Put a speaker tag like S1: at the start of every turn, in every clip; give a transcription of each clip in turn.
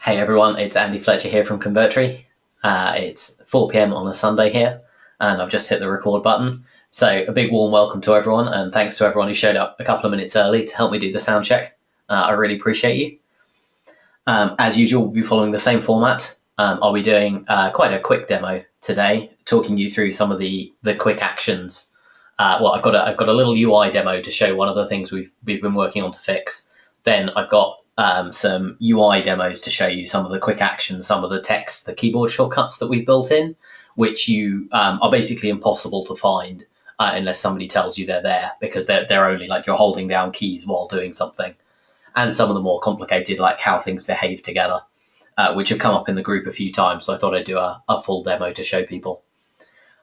S1: Hey everyone, it's Andy Fletcher here from Convertri. It's 4 PM on a Sunday here, and I've just hit the record button. So a big warm welcome to everyone, and thanks to everyone who showed up a couple of minutes early to help me do the sound check. I really appreciate you. As usual, we'll be following the same format. I'll be doing quite a quick demo today, talking you through some of the quick actions. I've got a little UI demo to show one of the things we've been working on to fix. Then I've got some UI demos to show you some of the quick actions, some of the text, the keyboard shortcuts that we've built in, which you are basically impossible to find unless somebody tells you they're there, because they're only like you're holding down keys while doing something. And some of the more complicated, like how things behave together, which have come up in the group a few times. So I thought I'd do a full demo to show people.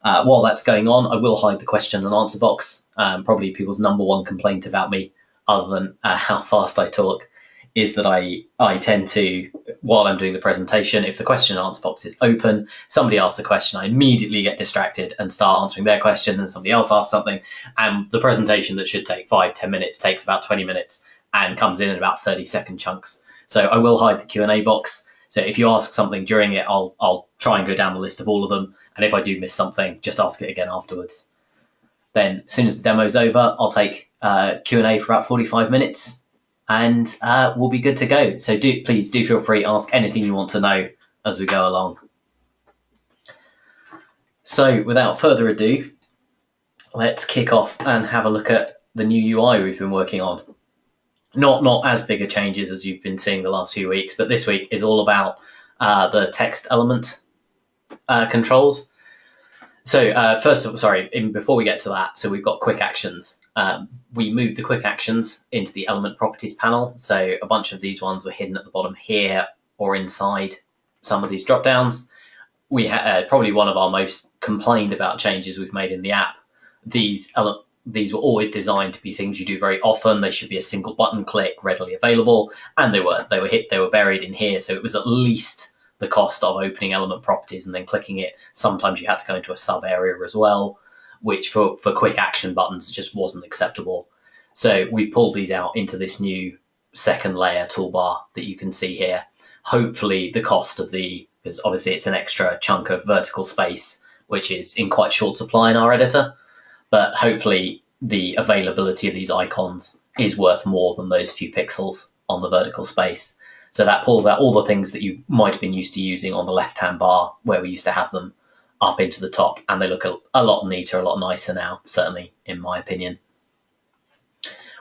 S1: While that's going on, I will hide the question and answer box. Probably people's number one complaint about me, other than how fast I talk, is that I tend to, while I'm doing the presentation, if the question and answer box is open, somebody asks a question, I immediately get distracted and start answering their question, and somebody else asks something, and the presentation that should take 5-10 minutes takes about 20 minutes and comes in about 30-second chunks. So I will hide the Q&A box. So if you ask something during it, I'll try and go down the list of all of them, and if I do miss something, just ask it again afterwards. Then as soon as the demo's over, I'll take Q&A for about 45 minutes, and we'll be good to go. So please do feel free, ask anything you want to know as we go along. So without further ado, let's kick off and have a look at the new UI we've been working on. Not as big a changes as you've been seeing the last few weeks, but this week is all about the text element controls. So before we get to that, so we've got quick actions. We moved the quick actions into the element properties panel. So a bunch of these ones were hidden at the bottom here or inside some of these drop downs. We had probably one of our most complained about changes we've made in the app. These were always designed to be things you do very often. They should be a single button click, readily available, and they were buried in here. So it was at least the cost of opening element properties and then clicking it. Sometimes you had to go into a sub area as well, which for quick action buttons just wasn't acceptable. So we pulled these out into this new second layer toolbar that you can see here. Hopefully the cost of because obviously it's an extra chunk of vertical space, which is in quite short supply in our editor, but hopefully the availability of these icons is worth more than those few pixels on the vertical space. So that pulls out all the things that you might have been used to using on the left-hand bar where we used to have them up into the top, and they look a lot neater, a lot nicer now, certainly in my opinion.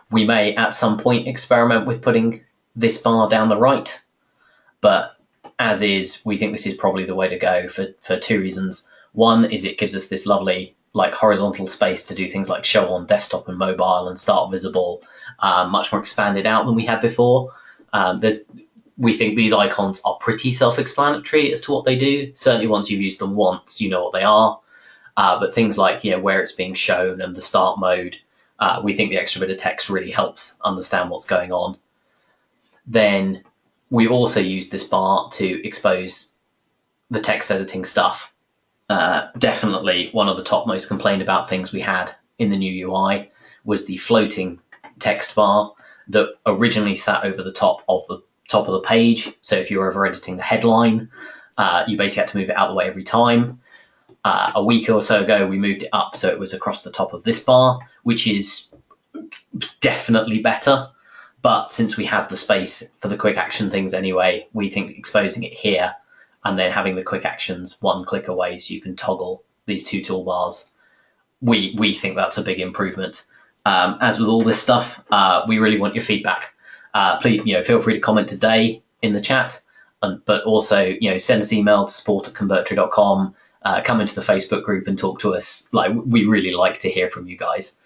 S1: We may at some point experiment with putting this bar down the right, but as is, we think this is probably the way to go for two reasons. One is it gives us this lovely like horizontal space to do things like show on desktop and mobile and start visible, much more expanded out than we had before. We think these icons are pretty self-explanatory as to what they do. Certainly once you've used them once, you know what they are. But things like where it's being shown and the start mode, we think the extra bit of text really helps understand what's going on. Then we've also used this bar to expose the text editing stuff. Definitely one of the top most complained about things we had in the new UI was the floating text bar that originally sat over the top of the page. So if you were ever editing the headline, you basically had to move it out of the way every time. A week or so ago, we moved it up so it was across the top of this bar, which is definitely better. But since we had the space for the quick action things anyway, we think exposing it here and then having the quick actions one click away so you can toggle these two toolbars, we think that's a big improvement. As with all this stuff, we really want your feedback. Please, feel free to comment today in the chat, but also, send us email to support@convertri.com, come into the Facebook group and talk to us. Like, we really like to hear from you guys.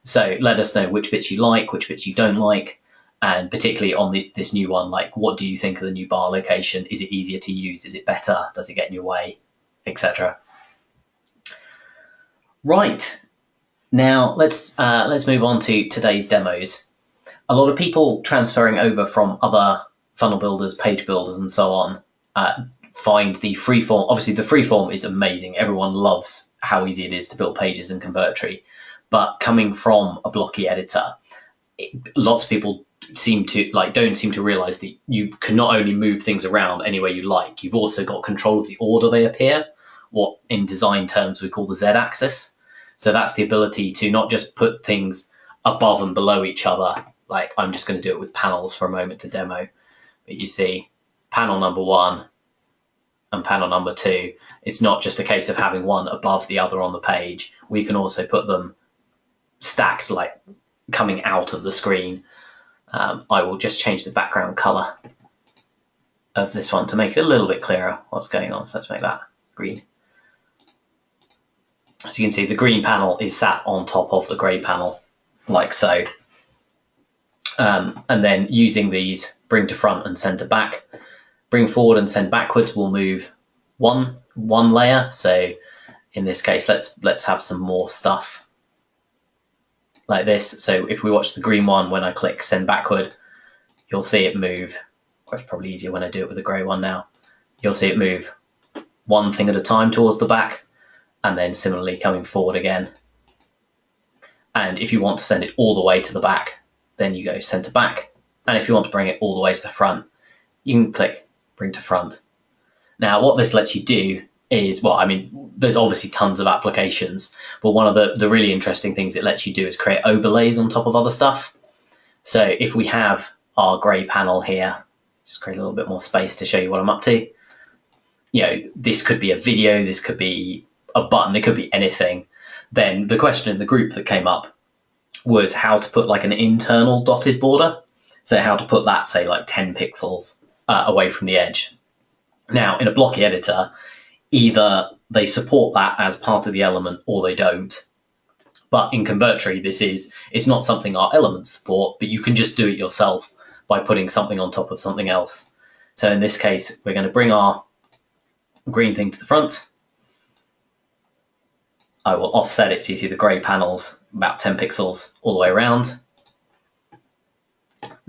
S1: So let us know which bits you like, which bits you don't like, and particularly on this new one, like, what do you think of the new bar location? Is it easier to use? Is it better? Does it get in your way? Etc. Right. Now let's move on to today's demos. A lot of people transferring over from other funnel builders, page builders, and so on, find the freeform. Obviously, the freeform is amazing. Everyone loves how easy it is to build pages in Convertri. But coming from a blocky editor, lots of people don't seem to realize that you can not only move things around any way you like, you've also got control of the order they appear, what in design terms we call the Z-axis. So that's the ability to not just put things above and below each other. Like, I'm just going to do it with panels for a moment to demo. But you see panel number 1 and panel number 2. It's not just a case of having one above the other on the page. We can also put them stacked, like coming out of the screen. I will just change the background color of this one to make it a little bit clearer what's going on. So let's make that green. So you can see the green panel is sat on top of the grey panel, like so. And then using these bring to front and send to back, bring forward and send backwards will move one layer. So in this case, let's have some more stuff like this. So if we watch the green one, when I click send backward, you'll see it move. Or it's probably easier when I do it with the grey one now. You'll see it move one thing at a time towards the back, and then similarly coming forward again. And if you want to send it all the way to the back, then you go send to back. And if you want to bring it all the way to the front, you can click bring to front. Now, what this lets you do is, well, I mean, there's obviously tons of applications, but one of the really interesting things it lets you do is create overlays on top of other stuff. So if we have our grey panel here, just create a little bit more space to show you what I'm up to. You know, this could be a video, this could be a button, it could be anything. Then the question in the group that came up was how to put like an internal dotted border. So how to put that, say, like 10 pixels away from the edge. Now, in a blocky editor, either they support that as part of the element or they don't. But in Convertri, it's not something our elements support, but you can just do it yourself by putting something on top of something else. So in this case, we're going to bring our green thing to the front. I will offset it so you see the grey panels about 10 pixels all the way around.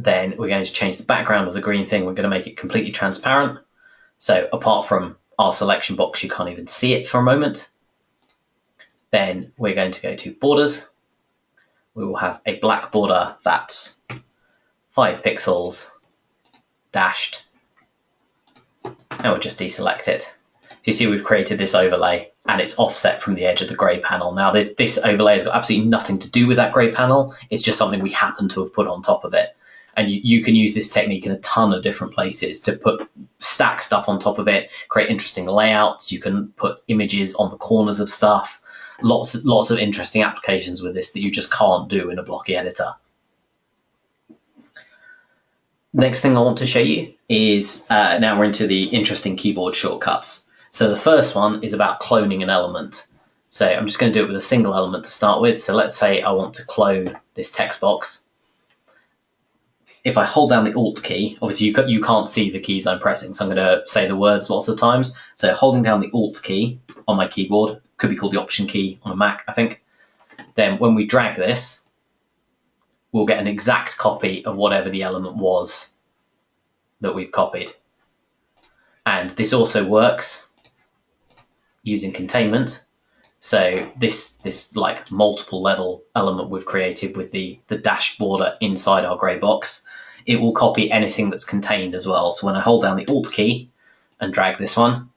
S1: Then we're going to change the background of the green thing. We're going to make it completely transparent. So apart from our selection box, you can't even see it for a moment. Then we're going to go to borders. We will have a black border that's 5 pixels dashed. And we'll just deselect it. So you see we've created this overlay and it's offset from the edge of the grey panel. Now this overlay has got absolutely nothing to do with that grey panel. It's just something we happen to have put on top of it. And you can use this technique in a ton of different places to stack stuff on top of it, create interesting layouts. You can put images on the corners of stuff. Lots of interesting applications with this that you just can't do in a blocky editor. Next thing I want to show you is, now we're into the interesting keyboard shortcuts. So the first one is about cloning an element. So I'm just going to do it with a single element to start with. So let's say I want to clone this text box. If I hold down the Alt key, obviously you can't see the keys I'm pressing, so I'm going to say the words lots of times. So holding down the Alt key on my keyboard, could be called the Option key on a Mac, I think. Then when we drag this, we'll get an exact copy of whatever the element was that we've copied. And this also works using containment. So this like multiple level element we've created with the dash border inside our grey box, it will copy anything that's contained as well. So when I hold down the Alt key and drag this one,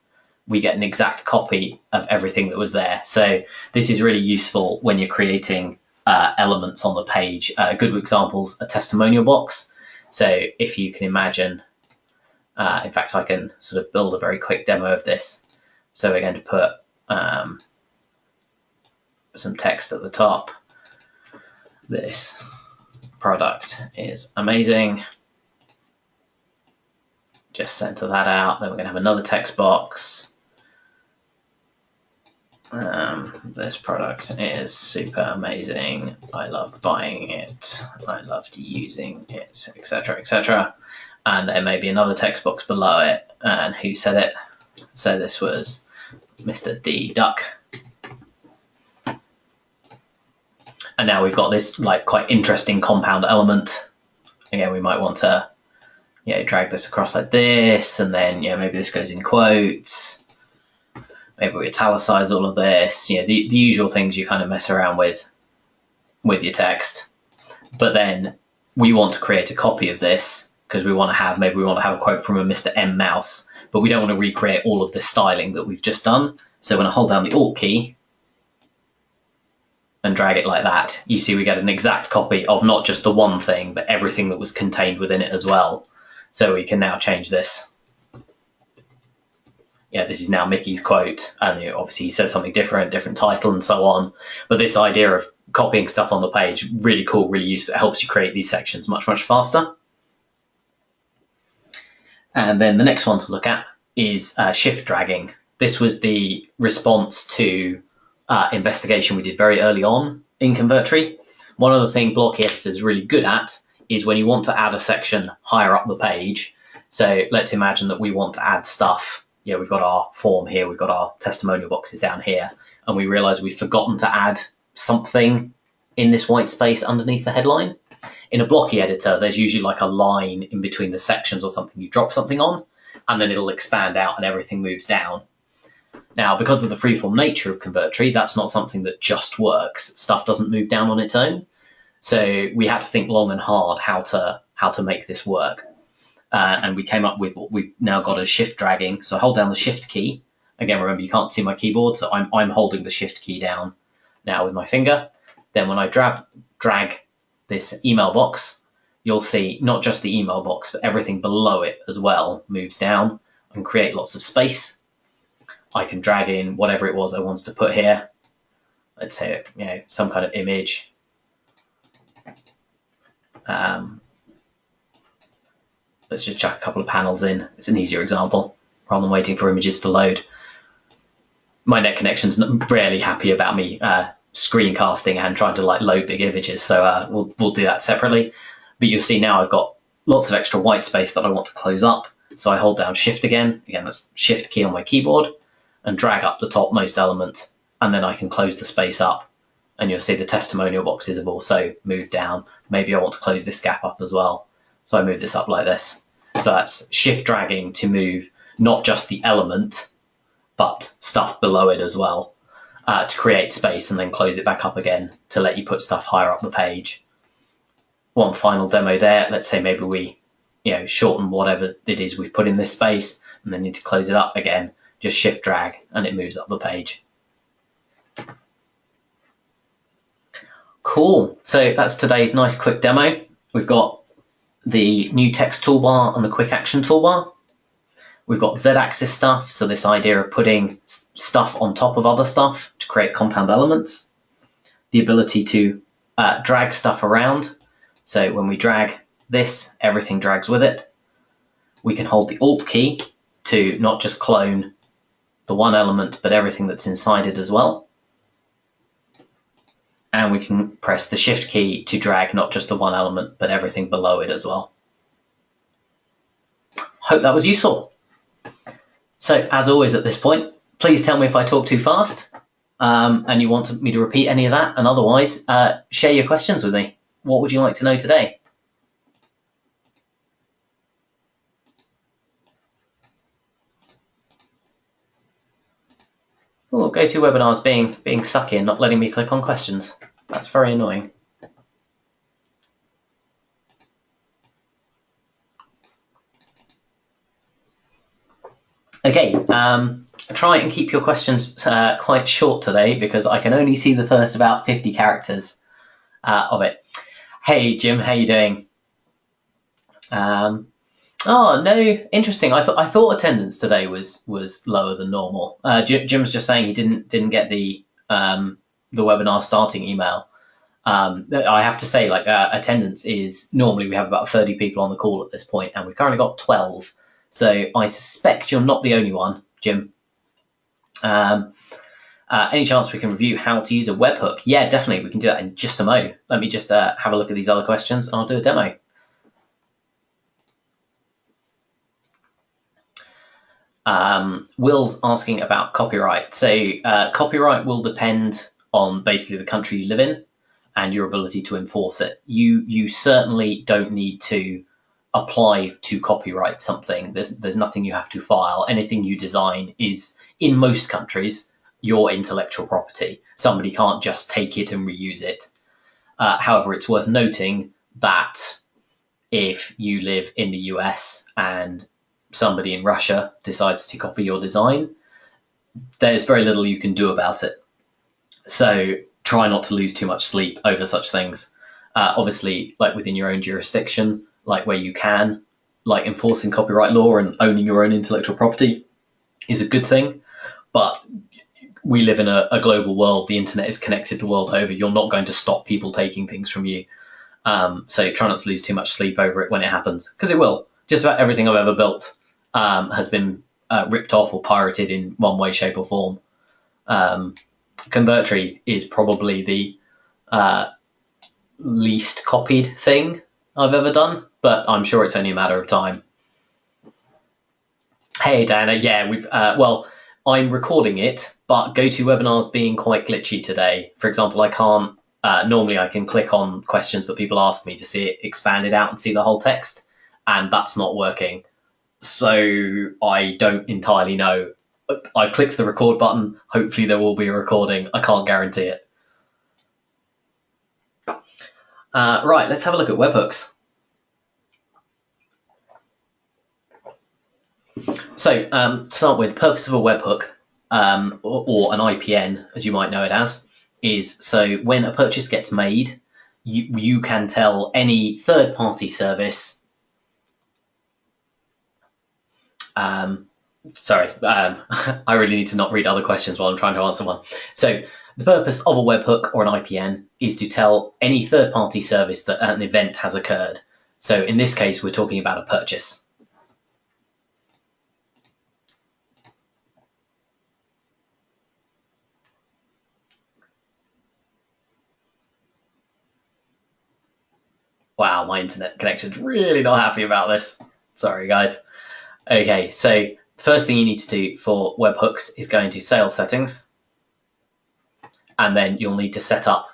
S1: we get an exact copy of everything that was there. So this is really useful when you're creating elements on the page. Good examples, a testimonial box. So if you can imagine, in fact, I can sort of build a very quick demo of this. So we're going to put some text at the top. This product is amazing. Just center that out. Then we're going to have another text box. This product is super amazing. I love buying it. I loved using it, etc., etc. And there may be another text box below it. And who said it? So this was Mr. D. Duck. And now we've got this like quite interesting compound element. Again, we might want to, drag this across like this, and then, maybe this goes in quotes. Maybe we italicize all of this. The usual things you kind of mess around with your text. But then we want to create a copy of this because maybe we want to have a quote from a Mr. M Mouse, but we don't want to recreate all of this styling that we've just done. So when I hold down the Alt key and drag it like that, you see we get an exact copy of not just the one thing, but everything that was contained within it as well. So we can now change this. Yeah, this is now Mickey's quote, and obviously he said something different title and so on. But this idea of copying stuff on the page, really cool, really useful. It helps you create these sections much faster. And then the next one to look at is shift dragging. This was the response to investigation we did very early on in Convertri. One of the things Blocky Editor is really good at is when you want to add a section higher up the page. So let's imagine that we want to add stuff. Yeah, we've got our form here, we've got our testimonial boxes down here, and we realize we've forgotten to add something in this white space underneath the headline. In a Blocky editor, there's usually like a line in between the sections or something you drop something on, and then it'll expand out and everything moves down. Now, because of the freeform nature of Convertri, that's not something that just works. Stuff doesn't move down on its own. So we had to think long and hard how to make this work. And we came up with what we've now got as shift dragging. So I hold down the shift key. Again, remember, you can't see my keyboard, so I'm holding the shift key down now with my finger. Then when I drag this email box, you'll see not just the email box, but everything below it as well moves down and create lots of space. I can drag in whatever it was I wanted to put here. Let's say, some kind of image. Let's just chuck a couple of panels in. It's an easier example rather than waiting for images to load. My net connection's rarely happy about me screencasting and trying to load big images, so we'll do that separately. But you'll see now I've got lots of extra white space that I want to close up. So I hold down Shift again. Again, that's Shift key on my keyboard, and drag up the topmost element, and then I can close the space up. And you'll see the testimonial boxes have also moved down. Maybe I want to close this gap up as well. So I move this up like this. So that's shift dragging to move not just the element, but stuff below it as well, to create space and then close it back up again to let you put stuff higher up the page. One final demo there. Let's say maybe we shorten whatever it is we've put in this space and then need to close it up again. Just shift drag and it moves up the page. Cool. So that's today's nice quick demo. We've got the new text toolbar and the quick action toolbar. We've got Z-axis stuff, so this idea of putting stuff on top of other stuff to create compound elements. The ability to drag stuff around. So when we drag this, everything drags with it. We can hold the Alt key to not just clone the one element, but everything that's inside it as well. And we can press the Shift key to drag not just the one element, but everything below it as well. Hope that was useful. So as always at this point, please tell me if I talk too fast and you want me to repeat any of that. And otherwise, share your questions with me. What would you like to know today? Oh, GoToWebinar's being sucky and not letting me click on questions. That's very annoying. Okay, try and keep your questions quite short today because I can only see the first about 50 characters of it. Hey Jim, how you doing? Oh no, interesting. I thought attendance today was lower than normal. Jim's just saying he didn't get the webinar starting email. I have to say, attendance is normally we have about 30 people on the call at this point, and we've currently got 12. So I suspect you're not the only one, Jim. Any chance we can review how to use a webhook? Yeah, definitely. We can do that in just a mo. Let me just have a look at these other questions, and I'll do a demo. Will's asking about copyright. So copyright will depend on basically the country you live in and your ability to enforce it. You certainly don't need to apply to copyright something. There's nothing you have to file. Anything you design is, in most countries, your intellectual property. Somebody can't just take it and reuse it. However, it's worth noting that if you live in the US and somebody in Russia decides to copy your design, there's very little you can do about it. So try not to lose too much sleep over such things. Obviously, like within your own jurisdiction, like where you can, like enforcing copyright law and owning your own intellectual property is a good thing. But we live in a global world. The internet is connected the world over. You're not going to stop people taking things from you. So try not to lose too much sleep over it when it happens, because it will. Just about everything I've ever built has been ripped off or pirated in one way, shape or form. Convertri is probably the least copied thing I've ever done, but I'm sure it's only a matter of time. Hey, Diana. Yeah, well, I'm recording it, but GoToWebinar's being quite glitchy today. For example, I can't, normally I can click on questions that people ask me to see it expanded out and see the whole text, and that's not working. So I don't entirely know. I've clicked the record button. Hopefully there will be a recording. I can't guarantee it. Right, let's have a look at webhooks. So to start with, the purpose of a webhook, or an IPN, as you might know it as, is so when a purchase gets made, you can tell any third-party service. I really need to not read other questions while I'm trying to answer one. So the purpose of a webhook or an IPN is to tell any third-party service that an event has occurred. So in this case, we're talking about a purchase. Wow, my internet connection's really not happy about this. Sorry, guys. Okay, so the first thing you need to do for webhooks is go into sales settings, and then you'll need to set up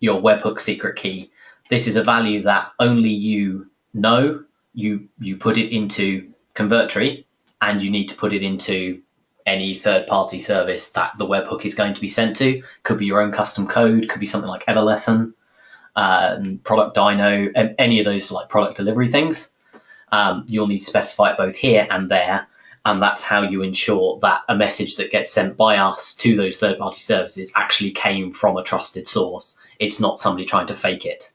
S1: your webhook secret key. This is a value that only you know. You put it into Convertri, and you need to put it into any third-party service that the webhook is going to be sent to. Could be your own custom code, could be something like Everlesson, Product Dino, any of those like product delivery things. You'll need to specify it both here and there, and that's how you ensure that a message that gets sent by us to those third-party services actually came from a trusted source. It's not somebody trying to fake it.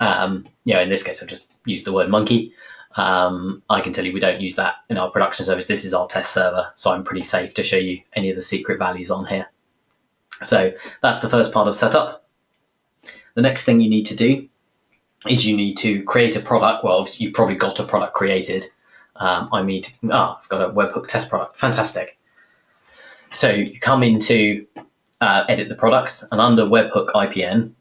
S1: In this case, I've just used the word monkey. I can tell you we don't use that in our production service. This is our test server, so I'm pretty safe to show you any of the secret values on here. So that's the first part of setup. The next thing you need to do is you need to create a product. Well, you've probably got a product created. I've got a webhook test product. Fantastic. So you come into edit the product, and under webhook IPN,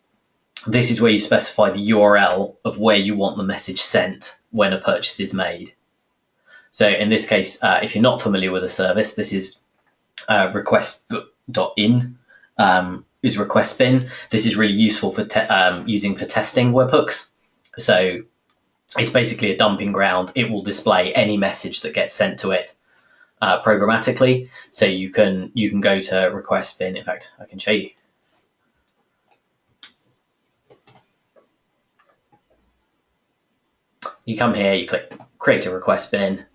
S1: this is where you specify the URL of where you want the message sent when a purchase is made. So in this case, if you're not familiar with a service, this is request.in. Is request bin. This is really useful for using for testing webhooks. So it's basically a dumping ground. It will display any message that gets sent to it programmatically. So you can go to request bin. In fact, I can show you. You come here, you click create a request bin,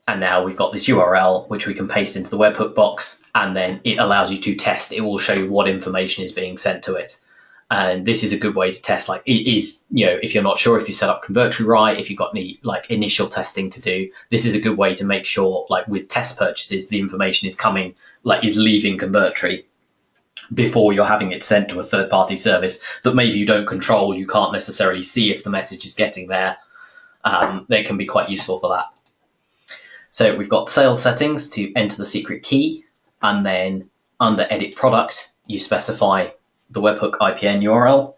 S1: and now we've got this URL which we can paste into the webhook box, and then it allows you to test. It will show you what information is being sent to it. And this is a good way to test, like it is, if you're not sure if you set up Convertri right, if you've got any like initial testing to do, this is a good way to make sure, like with test purchases, the information is coming, like is leaving Convertri before you're having it sent to a third-party service that maybe you don't control. You can't necessarily see if the message is getting there. They can be quite useful for that. So we've got sales settings to enter the secret key, and then under edit product, you specify the webhook IPN URL.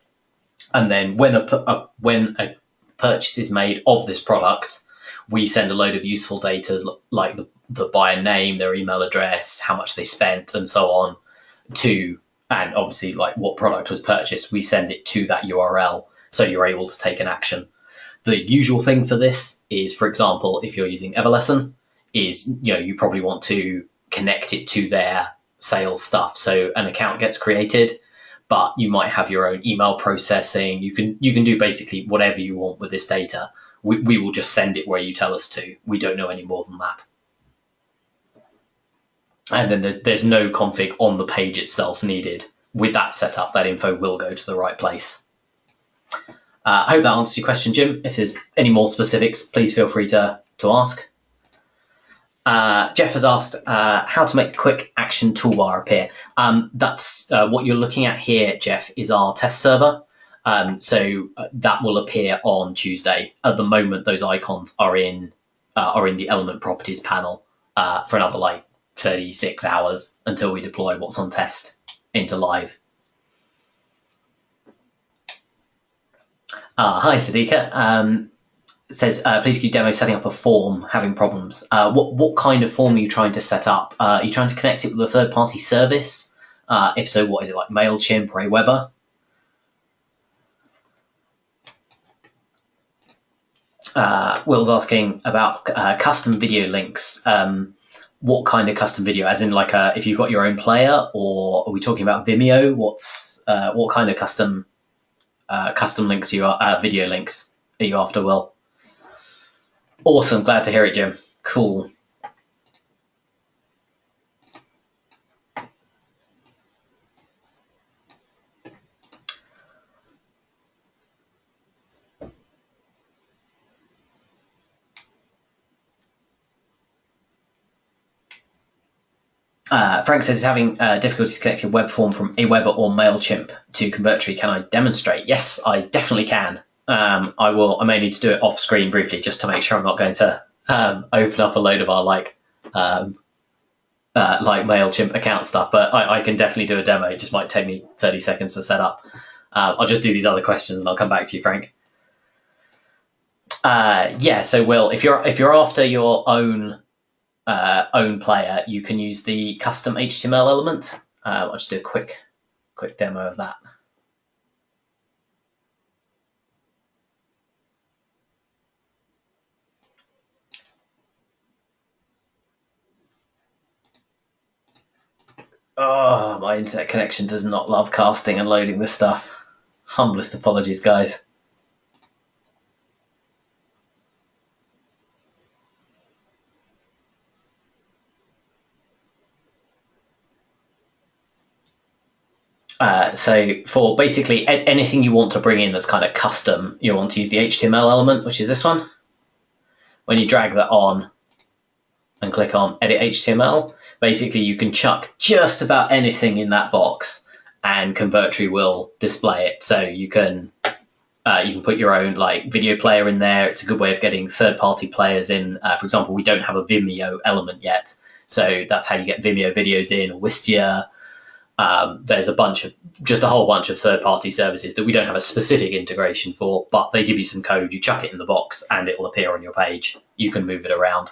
S1: And then when a purchase is made of this product, we send a load of useful data like the buyer name, their email address, how much they spent, and so on, and obviously like what product was purchased, we send it to that URL so you're able to take an action. The usual thing for this is, for example, if you're using Everlesson, is you probably want to connect it to their sales stuff. So an account gets created, but you might have your own email processing. You can do basically whatever you want with this data. We will just send it where you tell us to. We don't know any more than that. And then there's no config on the page itself needed. With that setup, that info will go to the right place. I hope that answers your question, Jim. If there's any more specifics, please feel free to ask. Jeff has asked how to make the quick action toolbar appear. That's what you're looking at here, Jeff, is our test server. So that will appear on Tuesday. At the moment, those icons are in the element properties panel for another 36 hours until we deploy what's on test into live. Hi, Sadiqa. Says, please could you demo setting up a form having problems. What kind of form are you trying to set up? Are you trying to connect it with a third-party service? If so, what is it, like Mailchimp or Aweber? Will's asking about custom video links. What kind of custom video? As in, if you've got your own player, or are we talking about Vimeo? What kind of custom links video links are you after, Will? Awesome, glad to hear it, Jim. Cool. Frank says he's having difficulties connecting a web form from Aweber or Mailchimp to Convertri. Can I demonstrate? Yes, I definitely can. I may need to do it off screen briefly just to make sure I'm not going to open up a load of our Mailchimp account stuff, but I can definitely do a demo. It just might take me 30 seconds to set up. I'll just do these other questions and I'll come back to you, Frank. Yeah, so Will, if you're after your own player, you can use the custom HTML element. I'll just do a quick demo of that. Oh, my internet connection does not love casting and loading this stuff. Humblest apologies, guys. So for basically anything you want to bring in that's kind of custom, you want to use the HTML element, which is this one. When you drag that on and click on Edit HTML, basically you can chuck just about anything in that box and Convertri will display it. So you can put your own video player in there. It's a good way of getting third-party players in. For example, we don't have a Vimeo element yet, so that's how you get Vimeo videos in, or Wistia. There's just a whole bunch of third-party services that we don't have a specific integration for, but they give you some code, you chuck it in the box, and it'll appear on your page. You can move it around.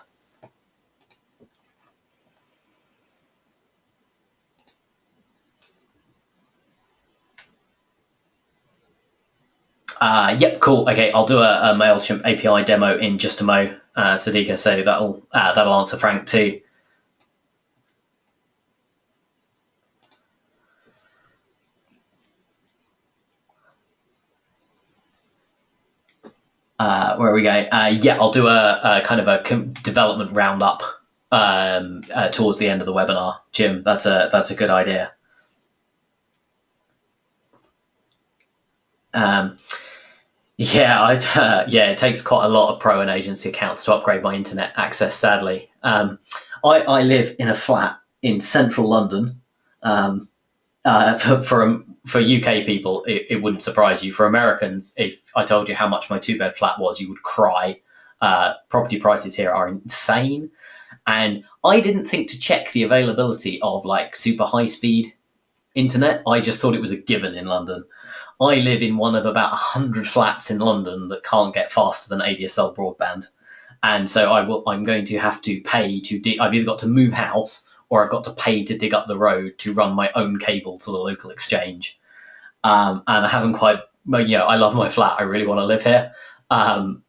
S1: Yep, cool. Okay, I'll do a Mailchimp API demo in just a mo, Sadiqa, so that'll answer Frank too. Where are we going? Yeah, I'll do a kind of a development roundup towards the end of the webinar, Jim. That's a good idea. Yeah, it takes quite a lot of pro and agency accounts to upgrade my internet access, sadly. I live in a flat in central London. For UK people, it wouldn't surprise you. For Americans, if I told you how much my 2-bed flat was, you would cry. Property prices here are insane. And I didn't think to check the availability of super high-speed internet. I just thought it was a given in London. I live in one of about 100 flats in London that can't get faster than ADSL broadband. And so I'm going to have to pay I've either got to move house or I've got to pay to dig up the road to run my own cable to the local exchange. And I haven't quite, I love my flat. I really want to live here.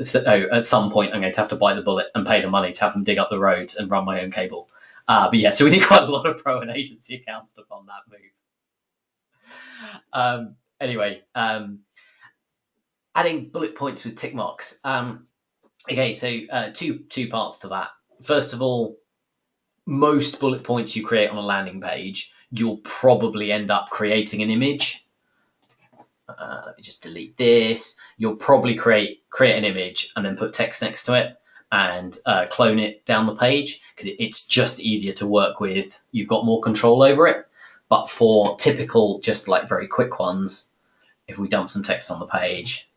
S1: So at some point, I'm going to have to bite the bullet and pay the money to have them dig up the roads and run my own cable. But yeah, so we need quite a lot of pro and agency accounts to fund that move. Anyway, adding bullet points with tick marks. Okay, so two parts to that. First of all, most bullet points you create on a landing page, you'll probably end up creating an image. Let me just delete this. You'll probably create an image and then put text next to it and clone it down the page because it's just easier to work with. You've got more control over it. But for typical, just like very quick ones, if we dump some text on the page,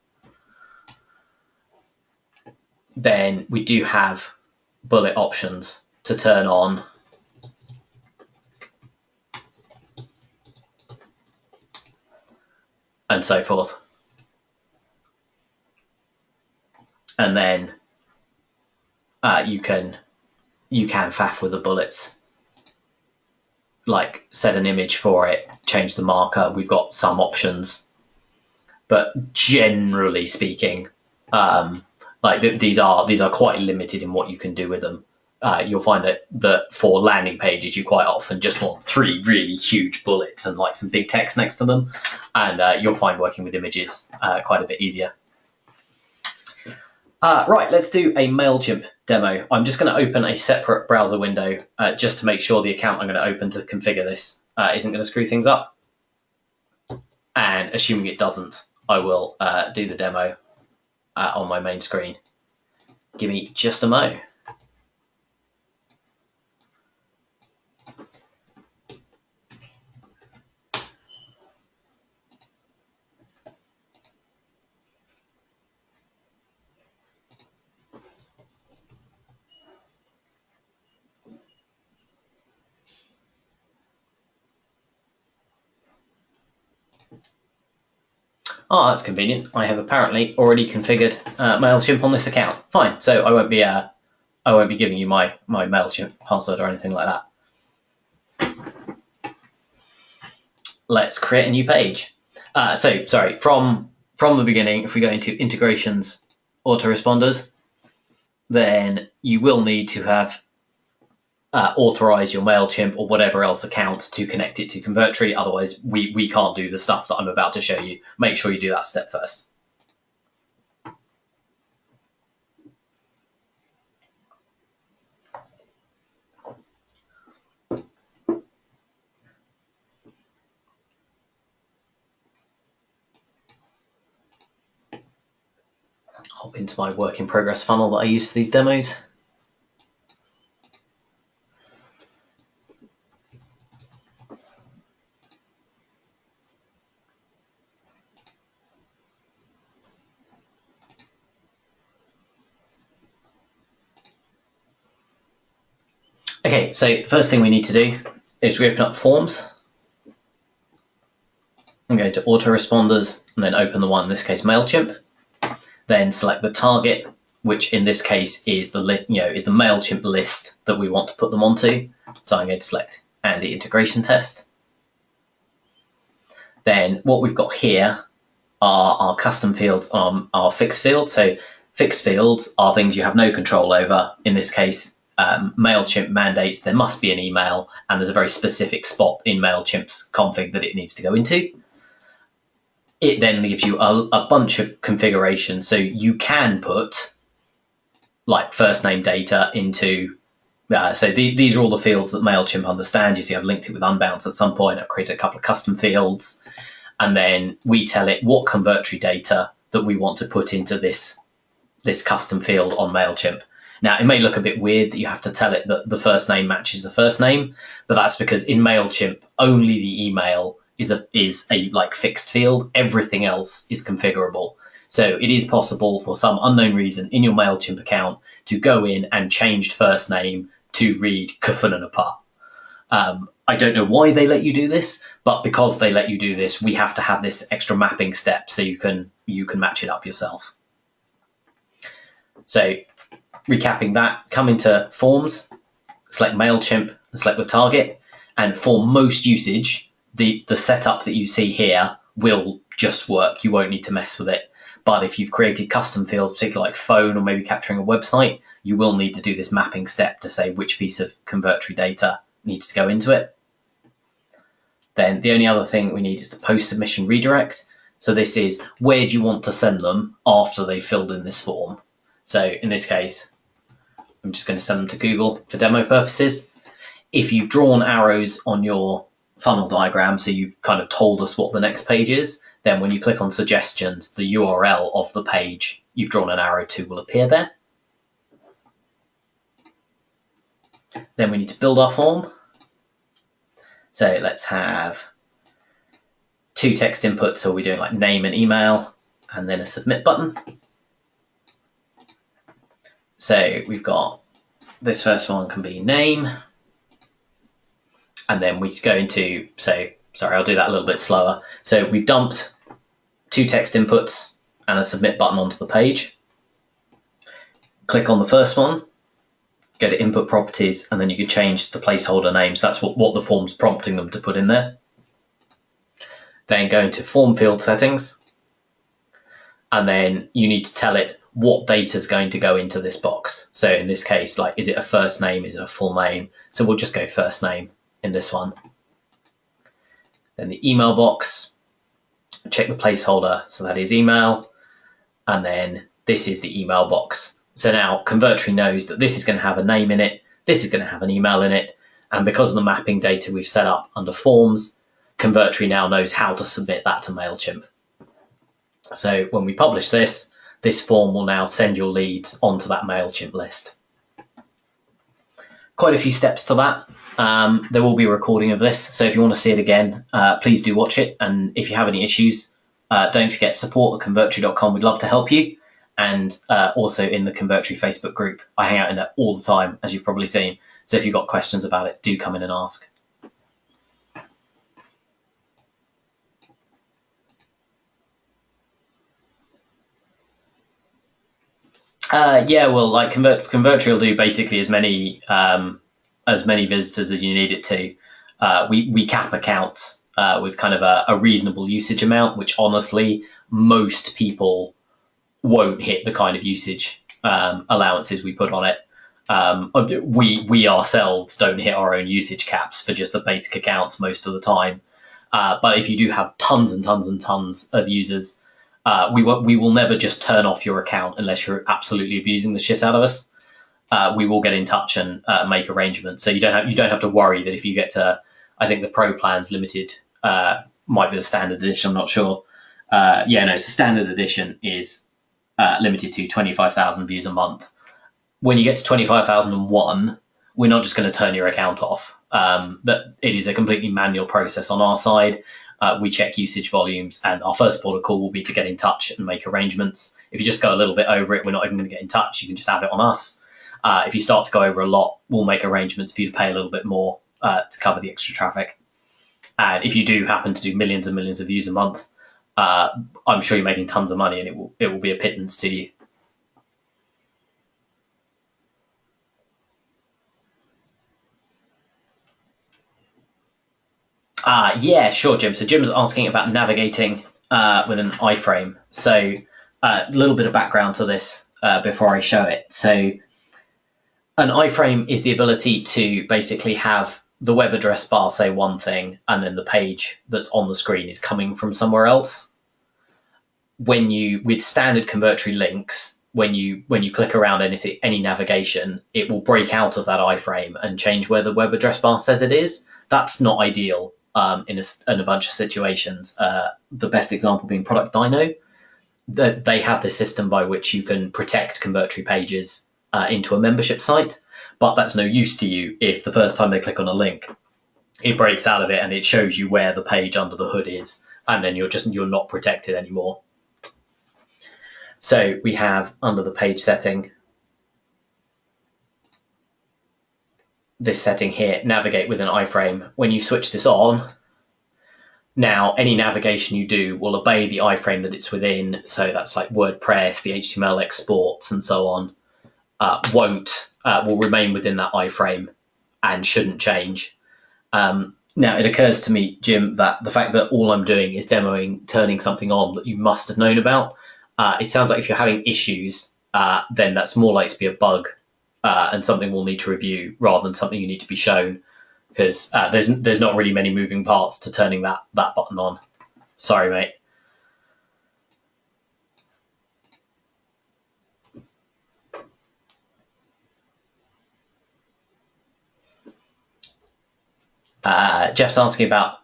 S1: then we do have bullet options to turn on. And so forth. And then you can faff with the bullets, like set an image for it, change the marker. We've got some options, but generally speaking, these are quite limited in what you can do with them. You'll find that for landing pages, you quite often just want 3 really huge bullets and like some big text next to them, and you'll find working with images quite a bit easier. Right, let's do a Mailchimp demo. I'm just going to open a separate browser window just to make sure the account I'm going to open to configure this isn't going to screw things up. And assuming it doesn't, I will do the demo on my main screen. Give me just a mo. Oh, that's convenient. I have apparently already configured Mailchimp on this account. Fine. So I won't be giving you my Mailchimp password or anything like that. Let's create a new page. Sorry, from the beginning, if we go into integrations, autoresponders, then you will need to have authorize your Mailchimp or whatever else account to connect it to Convertri. Otherwise, we can't do the stuff that I'm about to show you. Make sure you do that step first. Hop into my work in progress funnel that I use for these demos. Okay, so first thing we need to do is we open up Forms. I'm going to Autoresponders and then open the one, in this case, Mailchimp. Then select the target, which in this case is the Mailchimp list that we want to put them onto. So I'm going to select Andy integration test. Then what we've got here are our custom fields, our fixed fields. So fixed fields are things you have no control over. In this case, Mailchimp mandates there must be an email, and there's a very specific spot in Mailchimp's config that it needs to go into. It then gives you a bunch of configurations. So you can put like first name data into, these are all the fields that Mailchimp understands. You see I've linked it with Unbounce at some point. I've created a couple of custom fields. And then we tell it what Convertri data that we want to put into this custom field on Mailchimp. Now, it may look a bit weird that you have to tell it that the first name matches the first name, but that's because in Mailchimp, only the email is a like fixed field. Everything else is configurable. So it is possible for some unknown reason in your Mailchimp account to go in and change first name to read Kufananapa. I don't know why they let you do this, but because they let you do this, we have to have this extra mapping step so you can match it up yourself. So recapping that, come into Forms, select Mailchimp and select the target. And for most usage, the setup that you see here will just work. You won't need to mess with it. But if you've created custom fields, particularly like phone or maybe capturing a website, you will need to do this mapping step to say which piece of Convertri data needs to go into it. Then the only other thing we need is the post-submission redirect. So this is where do you want to send them after they've filled in this form. So in this case, I'm just going to send them to Google for demo purposes. If you've drawn arrows on your funnel diagram, so you've kind of told us what the next page is, then when you click on suggestions, the URL of the page you've drawn an arrow to will appear there. Then we need to build our form. So let's have 2 text inputs. So we're doing like name and email, and then a submit button. So we've got this first one can be name. And then we go into, so sorry, I'll do that a little bit slower. So we've dumped 2 text inputs and a submit button onto the page. Click on the first one, go to input properties, and then you can change the placeholder names. That's what the form's prompting them to put in there. Then go into form field settings, and then you need to tell it what data is going to go into this box. So in this case, like, is it a first name? Is it a full name? So we'll just go first name in this one. Then the email box, check the placeholder. So that is email. And then this is the email box. So now Convertri knows that this is going to have a name in it. This is going to have an email in it. And because of the mapping data we've set up under forms, Convertri now knows how to submit that to Mailchimp. So when we publish this form will now send your leads onto that Mailchimp list. Quite a few steps to that. There will be a recording of this, so if you want to see it again, please do watch it. And if you have any issues, don't forget support@convertri.com. We'd love to help you. And also in the Convertri Facebook group. I hang out in there all the time, as you've probably seen. So if you've got questions about it, do come in and ask. Yeah, well, like Convertri will do basically as many visitors as you need it to. We cap accounts with kind of a reasonable usage amount, which honestly most people won't hit the kind of usage allowances we put on it. We ourselves don't hit our own usage caps for just the basic accounts most of the time. But if you do have tons and tons and tons of users, we will never just turn off your account unless you're absolutely abusing the shit out of us. We will get in touch and make arrangements. So you don't have to worry that if you get to, I think the Pro plan's limited, might be the standard edition. I'm not sure. Yeah, no, so standard edition is limited to 25,000 views a month. When you get to 25,001, we're not just going to turn your account off. That it is a completely manual process on our side. We check usage volumes, and our first port of call will be to get in touch and make arrangements. If you just go a little bit over it, we're not even going to get in touch. You can just have it on us. If you start to go over a lot, we'll make arrangements for you to pay a little bit more to cover the extra traffic. And if you do happen to do millions and millions of views a month, I'm sure you're making tons of money, and it will be a pittance to you. Yeah, sure, Jim. So Jim's asking about navigating with an iframe. So a little bit of background to this before I show it. So an iframe is the ability to basically have the web address bar say one thing, and then the page that's on the screen is coming from somewhere else. With standard Convertri links, when you click around any navigation, it will break out of that iframe and change where the web address bar says it is. That's not ideal in a bunch of situations. The best example being Product Dino. They have this system by which you can protect Convertri pages into a membership site, but that's no use to you if the first time they click on a link, it breaks out of it and it shows you where the page under the hood is, and then you're not protected anymore. So we have under the page setting, this setting here, navigate with an iframe. When you switch this on, now any navigation you do will obey the iframe that it's within. So that's like WordPress, the HTML exports and so on, will remain within that iframe and shouldn't change. Now it occurs to me, Jim, that the fact that all I'm doing is demoing turning something on that you must have known about, it sounds like if you're having issues, then that's more likely to be a bug and something we'll need to review rather than something you need to be shown. because there's not really many moving parts to turning that button on. Sorry, mate. Jeff's asking about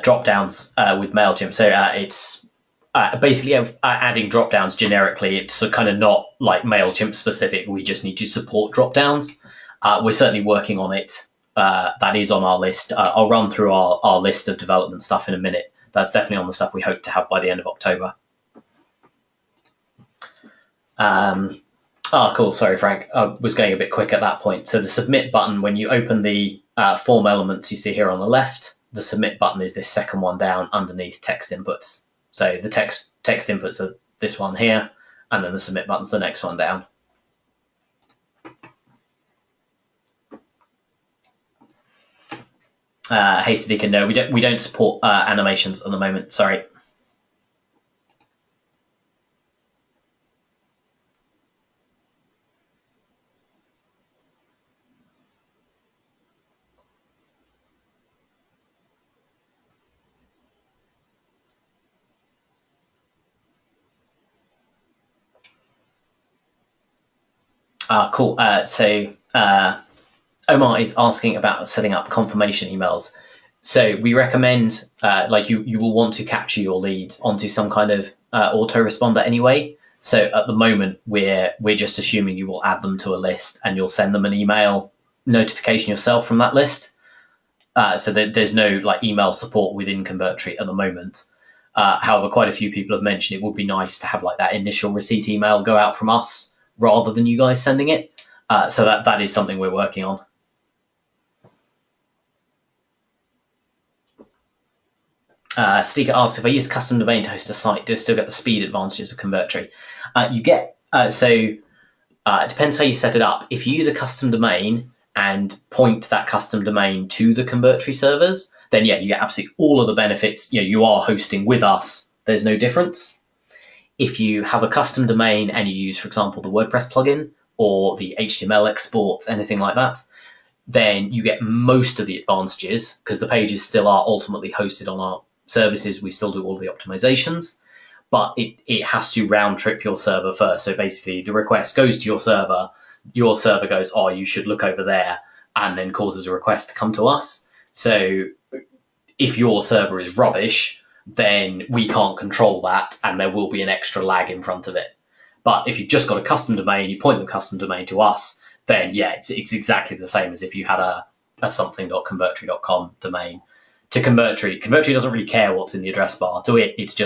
S1: drop downs with Mailchimp. So it's basically adding drop downs generically. It's kind of not like Mailchimp specific. We just need to support drop downs. We're certainly working on it. That is on our list. I'll run through our list of development stuff in a minute. That's definitely on the stuff we hope to have by the end of October. Cool. Sorry, Frank. I was going a bit quick at that point. So the submit button, when you open the form elements you see here on the left, the submit button is this second one down underneath text inputs. So the text inputs are this one here, and then the submit button's the next one down. Hey, Siddiqa, no, we don't support animations at the moment. Sorry. Cool. So Omar is asking about setting up confirmation emails. So we recommend, you will want to capture your leads onto some kind of autoresponder anyway. So at the moment, we're just assuming you will add them to a list and you'll send them an email notification yourself from that list. So there's no email support within Convertri at the moment. However, quite a few people have mentioned it would be nice to have that initial receipt email go out from us rather than you guys sending it. So that is something we're working on. Stika asks, if I use custom domain to host a site, do I still get the speed advantages of Convertri? You get, it depends how you set it up. If you use a custom domain and point that custom domain to the Convertri servers, then yeah, you get absolutely all of the benefits. You are hosting with us. There's no difference. If you have a custom domain and you use, for example, the WordPress plugin or the HTML exports, anything like that, then you get most of the advantages because the pages still are ultimately hosted on our services. We still do all the optimizations, but it has to round trip your server first. So basically the request goes to your server goes, oh, you should look over there, and then causes a request to come to us. So if your server is rubbish, then we can't control that, and there will be an extra lag in front of it. But if you've just got a custom domain, you point the custom domain to us, then yeah, it's exactly the same as if you had a something.convertri.com domain. To Convertri doesn't really care what's in the address bar. To it, it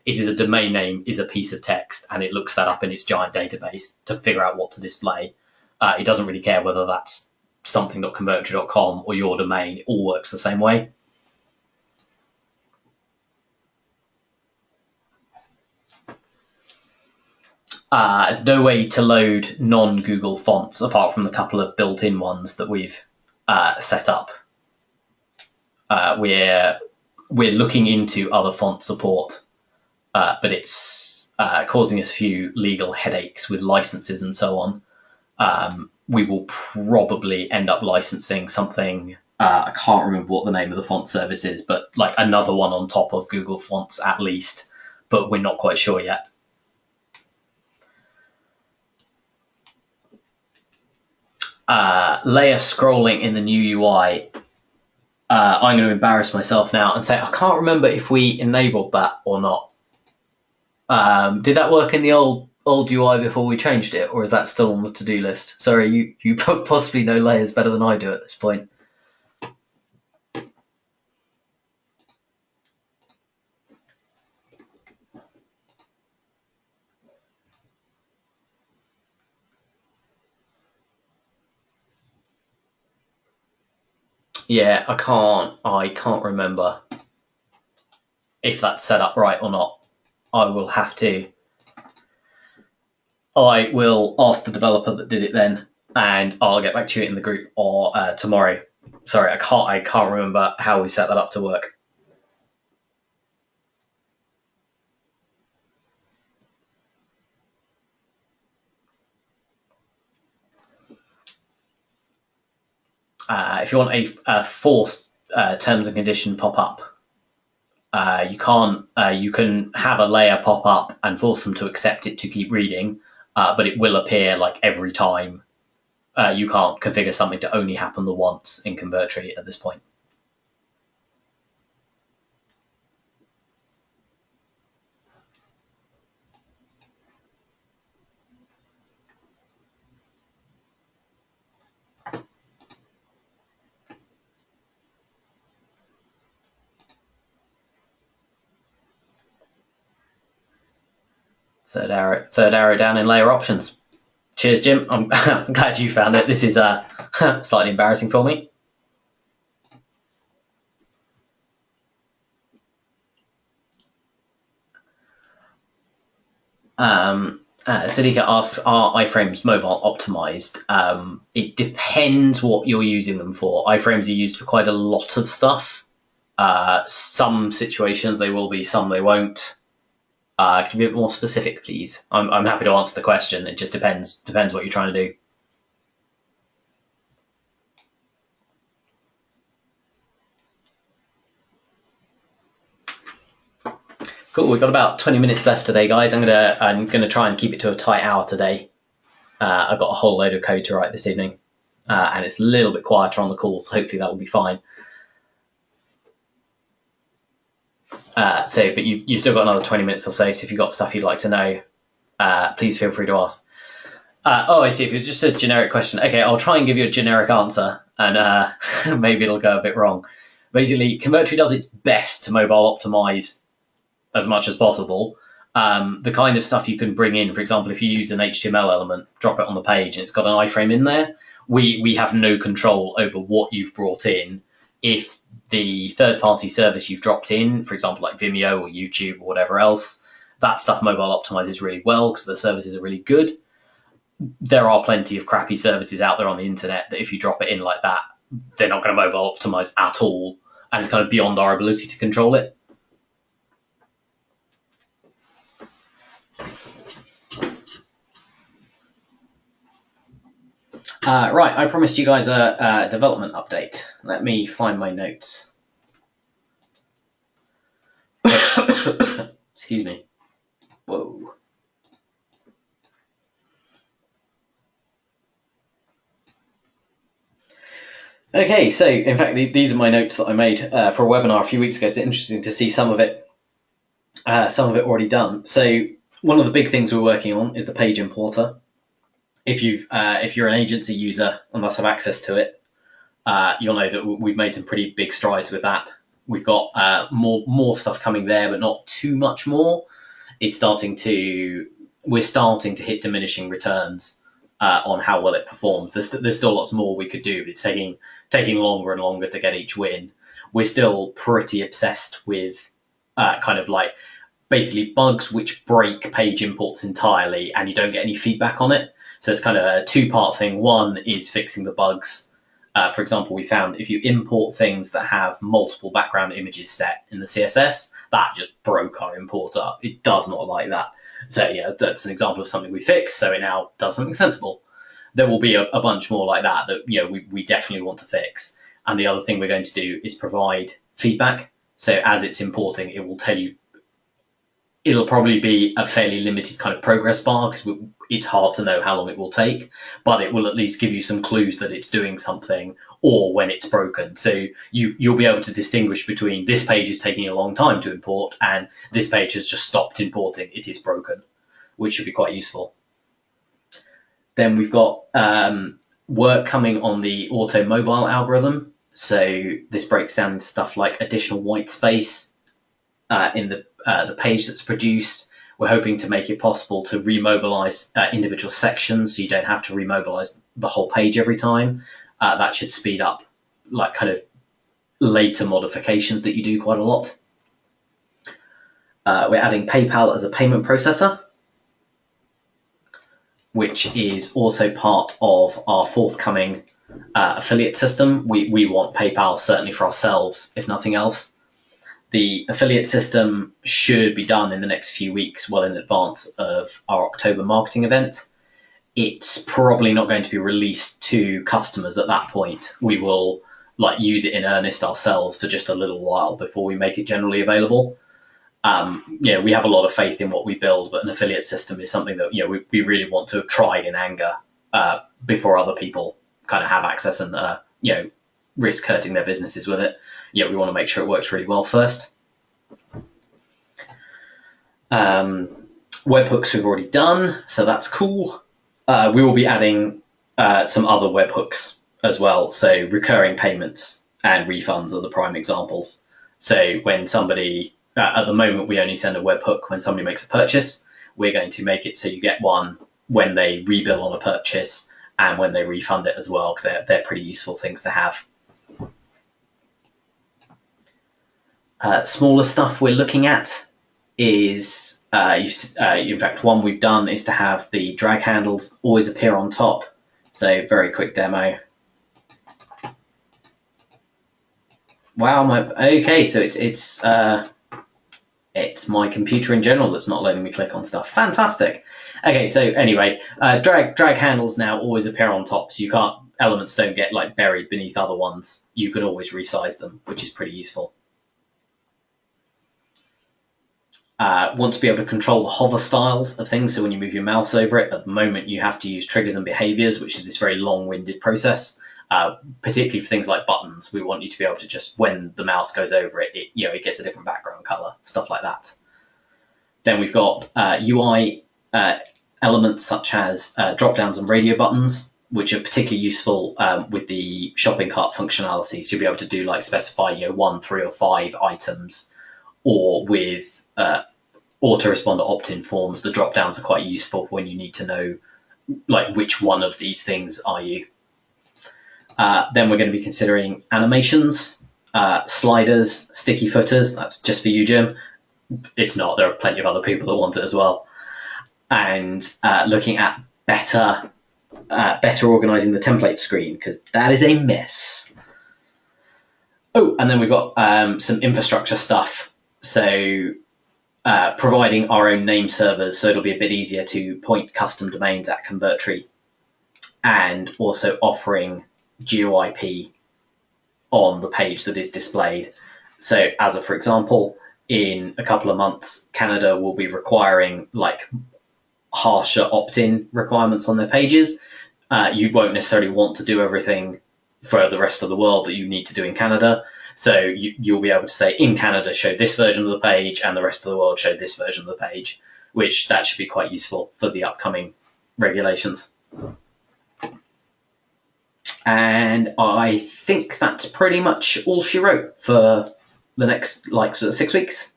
S1: is a domain name, is a piece of text, and it looks that up in its giant database to figure out what to display. It doesn't really care whether that's something.convertri.com or your domain. It all works the same way. There's no way to load non-Google fonts apart from the couple of built-in ones that we've set up. We're looking into other font support, but it's causing us a few legal headaches with licenses and so on. We will probably end up licensing something. I can't remember what the name of the font service is, but another one on top of Google Fonts at least, but we're not quite sure yet. Layer scrolling in the new UI. I'm going to embarrass myself now and say I can't remember if we enabled that or not. Did that work in the old UI before we changed it, or is that still on the to-do list? Sorry, you possibly know layers better than I do at this point. Yeah, I can't remember if that's set up right or not. I will ask the developer that did it then, and I'll get back to you in the group or tomorrow. Sorry, I can't remember how we set that up to work. if you want a forced terms and condition pop up, you can't. You can have a layer pop up and force them to accept it to keep reading, but it will appear like every time. You can't configure something to only happen the once in Convertri at this point. Third arrow down in layer options. Cheers, Jim. I'm glad you found it. This is slightly embarrassing for me. Sadika asks, are iframes mobile optimized? It depends what you're using them for. Iframes are used for quite a lot of stuff. Some situations they will be, some they won't. Could you be a bit more specific, please? I'm happy to answer the question. It just depends what you're trying to do. Cool. We've got about 20 minutes left today, guys. I'm gonna try and keep it to a tight hour today. I've got a whole load of code to write this evening, and it's a little bit quieter on the call, so hopefully that will be fine. But you've still got another 20 minutes or so. So if you've got stuff you'd like to know, please feel free to ask. I see. If it's just a generic question, okay, I'll try and give you a generic answer, and maybe it'll go a bit wrong. Basically, Convertri does its best to mobile optimize as much as possible. The kind of stuff you can bring in, for example, if you use an HTML element, drop it on the page, and it's got an iframe in there, we have no control over what you've brought in. If the third-party service you've dropped in, for example, like Vimeo or YouTube or whatever else, that stuff mobile optimizes really well because the services are really good. There are plenty of crappy services out there on the internet that if you drop it in like that, they're not going to mobile optimize at all, and it's kind of beyond our ability to control it. Right, I promised you guys a development update. Let me find my notes. Excuse me. Whoa. Okay, so in fact, these are my notes that I made for a webinar a few weeks ago. It's interesting to see some of it already done. So one of the big things we're working on is the page importer. If you're an agency user and thus have access to it, you'll know that we've made some pretty big strides with that. We've got more stuff coming there, but not too much more. We're starting to hit diminishing returns on how well it performs. There's still lots more we could do, but it's taking longer and longer to get each win. We're still pretty obsessed with kind of like basically bugs which break page imports entirely and you don't get any feedback on it. So it's kind of a two-part thing. One is fixing the bugs. For example, we found if you import things that have multiple background images set in the CSS, that just broke our importer. It does not like that. So yeah, that's an example of something we fixed. So it now does something sensible. There will be a bunch more like that we definitely want to fix. And the other thing we're going to do is provide feedback. So as it's importing, it will tell you. It'll probably be a fairly limited kind of progress bar because it's hard to know how long it will take, but it will at least give you some clues that it's doing something or when it's broken. So you'll be able to distinguish between this page is taking a long time to import and this page has just stopped importing. It is broken, which should be quite useful. Then we've got work coming on the auto mobile algorithm. So this breaks down stuff like additional white space in the page that's produced. We're hoping to make it possible to remobilize individual sections so you don't have to remobilize the whole page every time. That should speed up like kind of later modifications that you do quite a lot. We're adding PayPal as a payment processor, which is also part of our forthcoming affiliate system. We want PayPal certainly for ourselves, if nothing else. The affiliate system should be done in the next few weeks, well in advance of our October marketing event. it's probably not going to be released to customers at that point. We will use it in earnest ourselves for just a little while before we make it generally available. We have a lot of faith in what we build, but an affiliate system is something that we really want to have tried in anger before other people kind of have access and risk hurting their businesses with it. We want to make sure it works really well first. Webhooks we've already done, so that's cool. We will be adding some other webhooks as well. So recurring payments and refunds are the prime examples. So when somebody, at the moment, we only send a webhook when somebody makes a purchase. We're going to make it so you get one when they rebill on a purchase and when they refund it as well, because they're pretty useful things to have. Smaller stuff we're looking at is, in fact, one we've done is to have the drag handles always appear on top. So very quick demo. Wow, okay, so it's my computer in general that's not letting me click on stuff. Fantastic. Okay, so anyway, drag handles now always appear on top, so elements don't get buried beneath other ones. You can always resize them, which is pretty useful. Want to be able to control the hover styles of things, so when you move your mouse over it, at the moment you have to use triggers and behaviors, which is this very long-winded process. Particularly for things like buttons, we want you to be able to just, when the mouse goes over it, it gets a different background color, stuff like that. Then we've got UI elements such as drop-downs and radio buttons, which are particularly useful with the shopping cart functionality. So you'll be able to do specify 1, 3, or 5 items, or with autoresponder opt-in forms, the drop-downs are quite useful for when you need to know which one of these things are you. Then we're going to be considering animations, sliders, sticky footers. That's just for you, Jim. It's not. There are plenty of other people that want it as well. And looking at better organizing the template screen, because that is a mess. Oh, and then we've got some infrastructure stuff. So providing our own name servers, so it'll be a bit easier to point custom domains at Convertri, and also offering GeoIP on the page that is displayed. So for example, in a couple of months, Canada will be requiring harsher opt-in requirements on their pages. You won't necessarily want to do everything for the rest of the world that you need to do in Canada. So you'll be able to say, in Canada, show this version of the page, and the rest of the world show this version of the page, which that should be quite useful for the upcoming regulations. And I think that's pretty much all she wrote for the next sort of 6 weeks.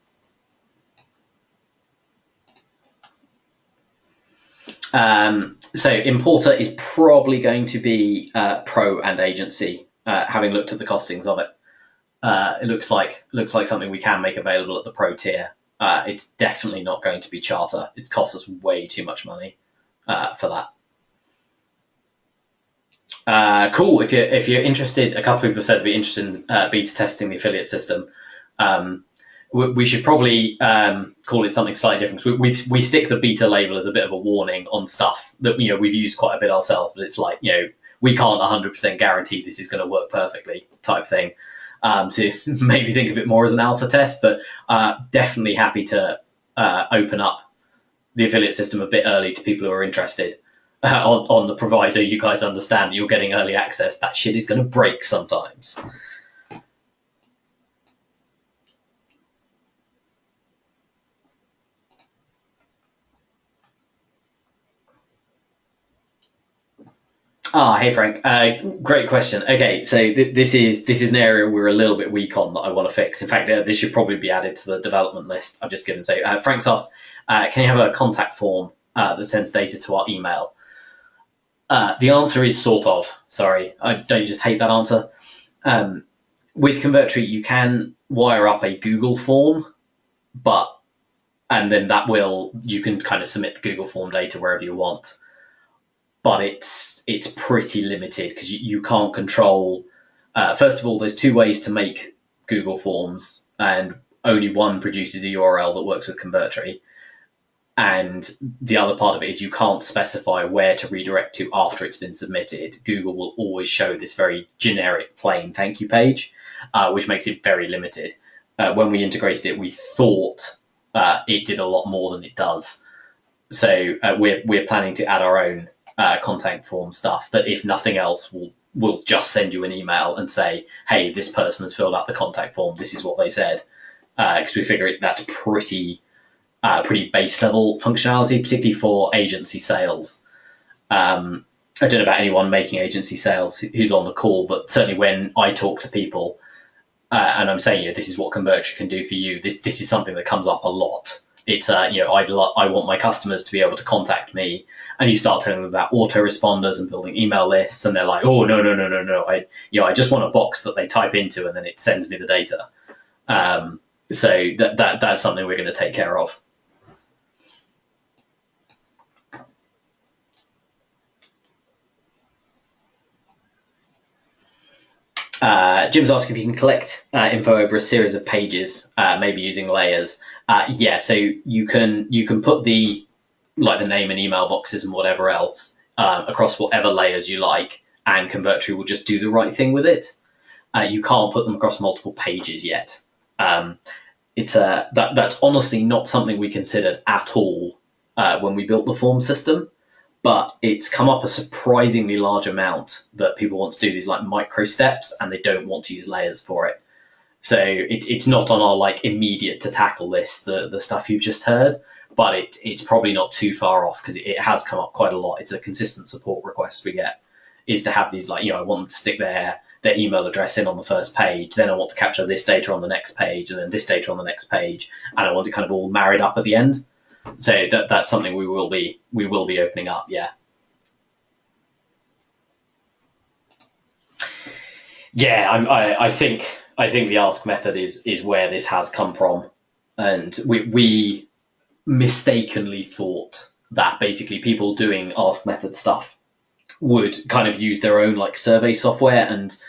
S1: So importer is probably going to be pro and agency, having looked at the costings of it. It looks like something we can make available at the pro tier. It's definitely not going to be charter. It costs us way too much money for that. Cool. If you're interested, a couple of people said they'd be interested in beta testing the affiliate system. We should probably call it something slightly different. We stick the beta label as a bit of a warning on stuff that we've used quite a bit ourselves, but it's we can't 100% guarantee this is going to work perfectly type thing. So maybe think of it more as an alpha test, but definitely happy to open up the affiliate system a bit early to people who are interested. On the proviso you guys understand that you're getting early access. That shit is going to break sometimes. Hey Frank, great question. Okay, so this is an area we're a little bit weak on that I want to fix. In fact, this should probably be added to the development list I've just given. So Frank's asked, can you have a contact form that sends data to our email? The answer is sort of. Sorry, don't you just hate that answer? With Convertri, you can wire up a Google form, and then you can kind of submit the Google form data wherever you want. But it's pretty limited because you can't control. First of all, there's 2 ways to make Google forms, and only one produces a URL that works with Convertri. And the other part of it is you can't specify where to redirect to after it's been submitted. Google will always show this very generic, plain thank you page, which makes it very limited. When we integrated it, we thought it did a lot more than it does. So we're planning to add our own contact form stuff that, if nothing else, will just send you an email and say, hey, this person has filled out the contact form. This is what they said. Because we figure that's pretty base level functionality, particularly for agency sales. I don't know about anyone making agency sales who's on the call, but certainly when I talk to people and I'm saying, this is what Convertri can do for you, this is something that comes up a lot. It's I want my customers to be able to contact me, and you start telling them about autoresponders and building email lists, and they're like, oh no, I just want a box that they type into and then it sends me the data. So that's something we're going to take care of. Jim's asking if you can collect info over a series of pages, maybe using layers. Yeah, so you can put the name and email boxes and whatever else across whatever layers you like, and Convertri will just do the right thing with it. You can't put them across multiple pages yet. That's honestly not something we considered at all when we built the form system. But it's come up a surprisingly large amount that people want to do these micro steps, and they don't want to use layers for it. So it's not on our immediate to tackle list, the stuff you've just heard, but it's probably not too far off, because it has come up quite a lot. It's a consistent support request we get, is to have these I want them to stick their email address in on the first page, then I want to capture this data on the next page, and then this data on the next page, and I want it kind of all married up at the end. So that's something we will be opening up, yeah. Yeah, I think the ask method is where this has come from, and we mistakenly thought that basically people doing ask method stuff would kind of use their own survey software, and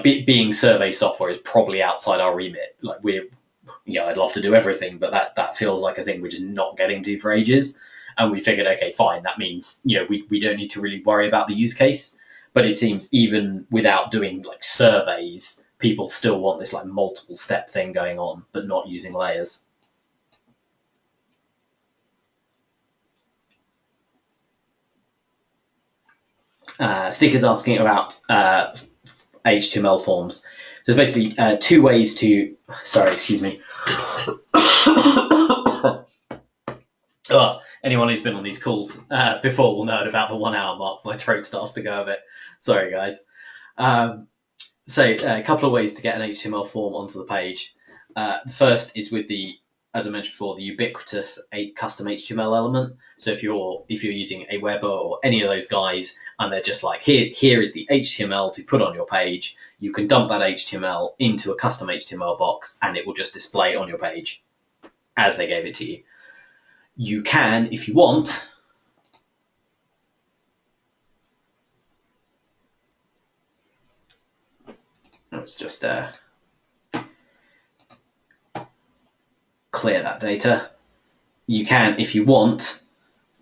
S1: being survey software is probably outside our remit. I'd love to do everything, but that feels like a thing we're just not getting to for ages. And we figured, okay, fine, that means we don't need to really worry about the use case. But it seems even without doing surveys, people still want this multiple step thing going on, but not using layers. Sticker's asking about HTML forms. So there's basically two ways to. Sorry, excuse me. Oh, anyone who's been on these calls before will know at about the 1 hour mark, my throat starts to go a bit. Sorry, guys. So a couple of ways to get an HTML form onto the page. The first is with as I mentioned before, the ubiquitous custom HTML element. So if you're using a Weber or any of those guys, and they're just here is the HTML to put on your page, you can dump that HTML into a custom HTML box, and it will just display on your page as they gave it to you. You can, if you want, let's just clear that data. You can, if you want,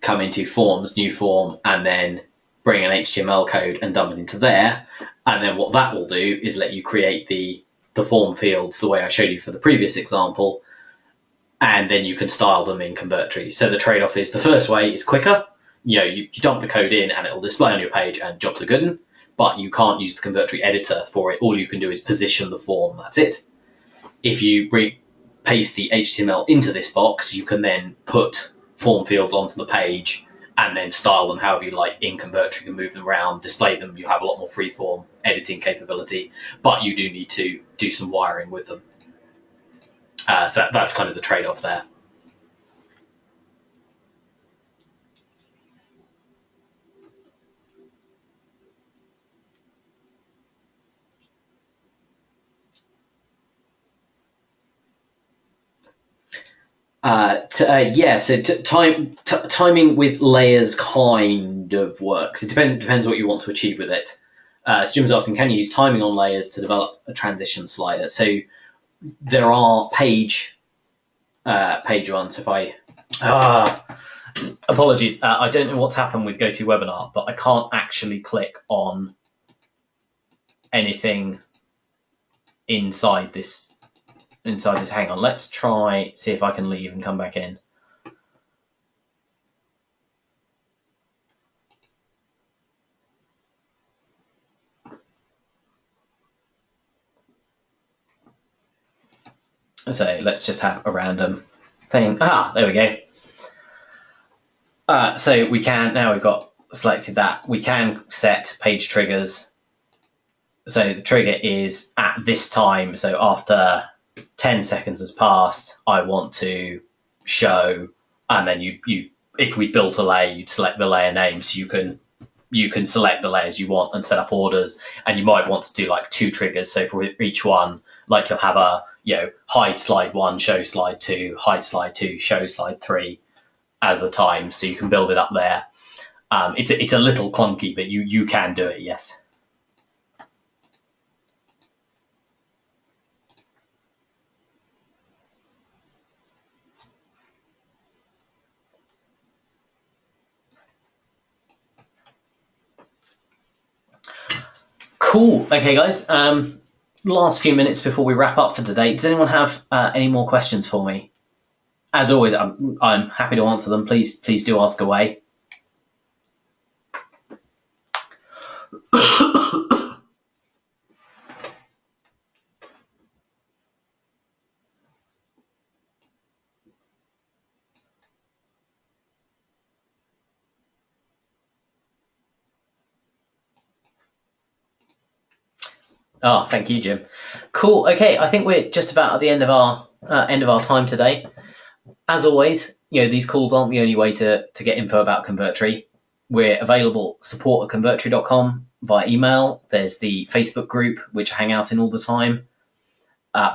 S1: come into Forms, New Form, and then bring an HTML code and dump it into there. And then what that will do is let you create the form fields the way I showed you for the previous example, and then you can style them in Convertri. So the trade-off is the first way is quicker. You dump the code in and it'll display on your page and jobs are good, but you can't use the Convertri editor for it. All you can do is position the form, that's it. If you paste the HTML into this box, you can then put form fields onto the page and then style them however you like in Convertri. You can move them around, display them. You have a lot more freeform editing capability, but you do need to do some wiring with them. So that's kind of the trade-off there. So timing with layers kind of works. It depends what you want to achieve with it. So Jim's asking, can you use timing on layers to develop a transition slider? So there are page ones. If I Apologies. I don't know what's happened with GoToWebinar, but I can't actually click on anything inside this. Hang on, let's try, see if I can leave and come back in. So let's just have a random thing. There we go. So we can, now we've got selected that, we can set page triggers. So the trigger is at this time. So after 10 seconds has passed, I want to show, and then you if we built a layer, you'd select the layer name. So you can select the layers you want and set up orders, and you might want to do like 2 triggers. So for each one, like you'll have a, hide slide 1, show slide 2, hide slide 2, show slide 3 as the time. So you can build it up there. It's a little clunky, but you can do it, yes. Cool. Okay, guys. Last few minutes before we wrap up for today. Does anyone have any more questions for me? As always, I'm happy to answer them. Please do ask away. Oh, thank you, Jim. Cool. Okay, I think we're just about at the end of our time today. As always, these calls aren't the only way to get info about Convertri. We're available support@convertri.com via email. There's the Facebook group, which I hang out in all the time.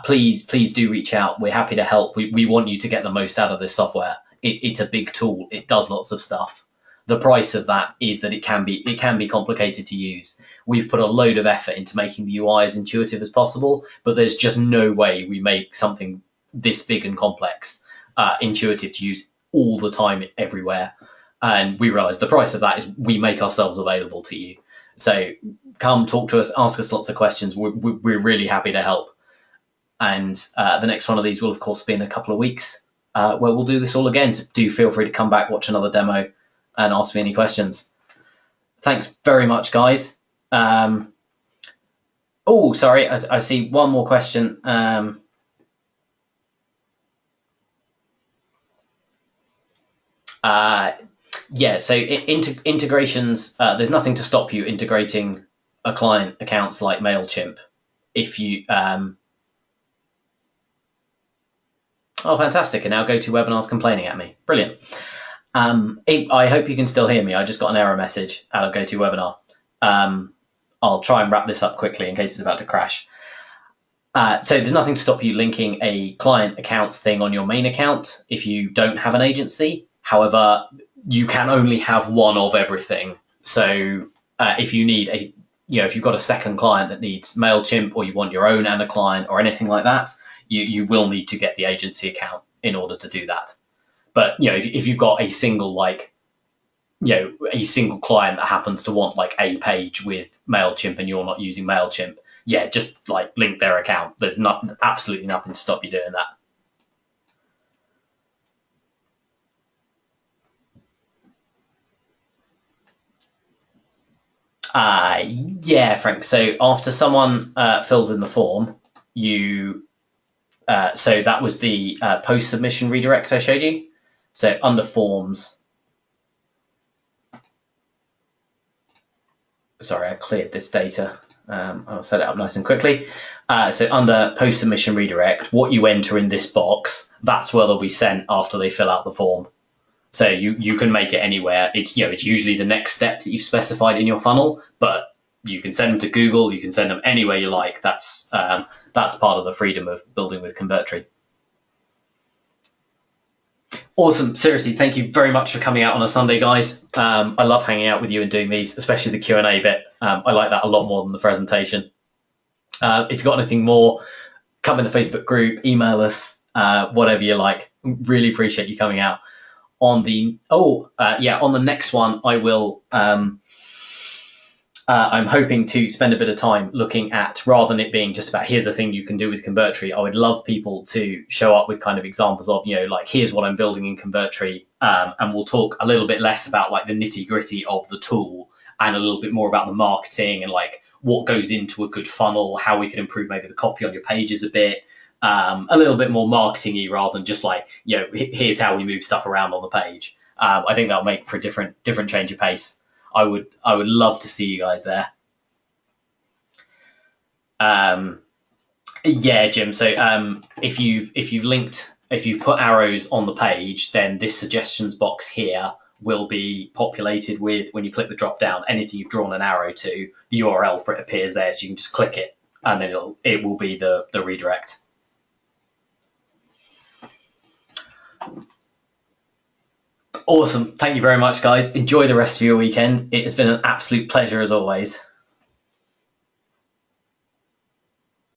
S1: Please do reach out. We're happy to help. We want you to get the most out of this software. It's a big tool. It does lots of stuff. The price of that is that it can be complicated to use. We've put a load of effort into making the UI as intuitive as possible, but there's just no way we make something this big and complex intuitive to use all the time, everywhere. And we realize the price of that is we make ourselves available to you. So come talk to us, ask us lots of questions. We're really happy to help. And the next one of these will, of course, be in a couple of weeks, where we'll do this all again. So do feel free to come back, watch another demo, and ask me any questions. Thanks very much, guys. Oh, sorry, I see one more question. Yeah, so integrations, there's nothing to stop you integrating a client accounts like Mailchimp. If you... Oh, fantastic. And now GoToWebinar's complaining at me. Brilliant. I hope you can still hear me. I just got an error message out of GoToWebinar. I'll try and wrap this up quickly in case it's about to crash. So there's nothing to stop you linking a client accounts thing on your main account if you don't have an agency. However, you can only have one of everything. So if you need if you've got a second client that needs Mailchimp, or you want your own and a client or anything like that, you will need to get the agency account in order to do that. But if you've got a single a single client that happens to want like a page with Mailchimp and you're not using Mailchimp, just link their account. There's absolutely nothing to stop you doing that. Yeah, Frank. So after someone fills in the form, so that was the post submission redirect I showed you. So under forms, sorry, I cleared this data. I'll set it up nice and quickly. So under post submission redirect, what you enter in this box, that's where they'll be sent after they fill out the form. So you can make it anywhere. It's it's usually the next step that you've specified in your funnel, but you can send them to Google. You can send them anywhere you like. That's part of the freedom of building with Convertri. Awesome. Seriously, thank you very much for coming out on a Sunday, guys. I love hanging out with you and doing these, especially the Q&A bit. I like that a lot more than the presentation. If you've got anything more, come in the Facebook group, email us, whatever you like. Really appreciate you coming out. on the on the next one, I will. I'm hoping to spend a bit of time looking at, rather than it being just about here's a thing you can do with Convertri, I would love people to show up with kind of examples of, like here's what I'm building in Convertri, and we'll talk a little bit less about like the nitty gritty of the tool and a little bit more about the marketing and like what goes into a good funnel, how we can improve maybe the copy on your pages a bit, a little bit more marketing-y rather than just like, here's how we move stuff around on the page. I think that'll make for a different change of pace. I would love to see you guys there. Yeah, Jim. So if you've put arrows on the page, then this suggestions box here will be populated with, when you click the drop down, anything you've drawn an arrow to, the URL for it appears there, so you can just click it and then it will be the redirect. Awesome. Thank you very much, guys. Enjoy the rest of your weekend. It has been an absolute pleasure as always.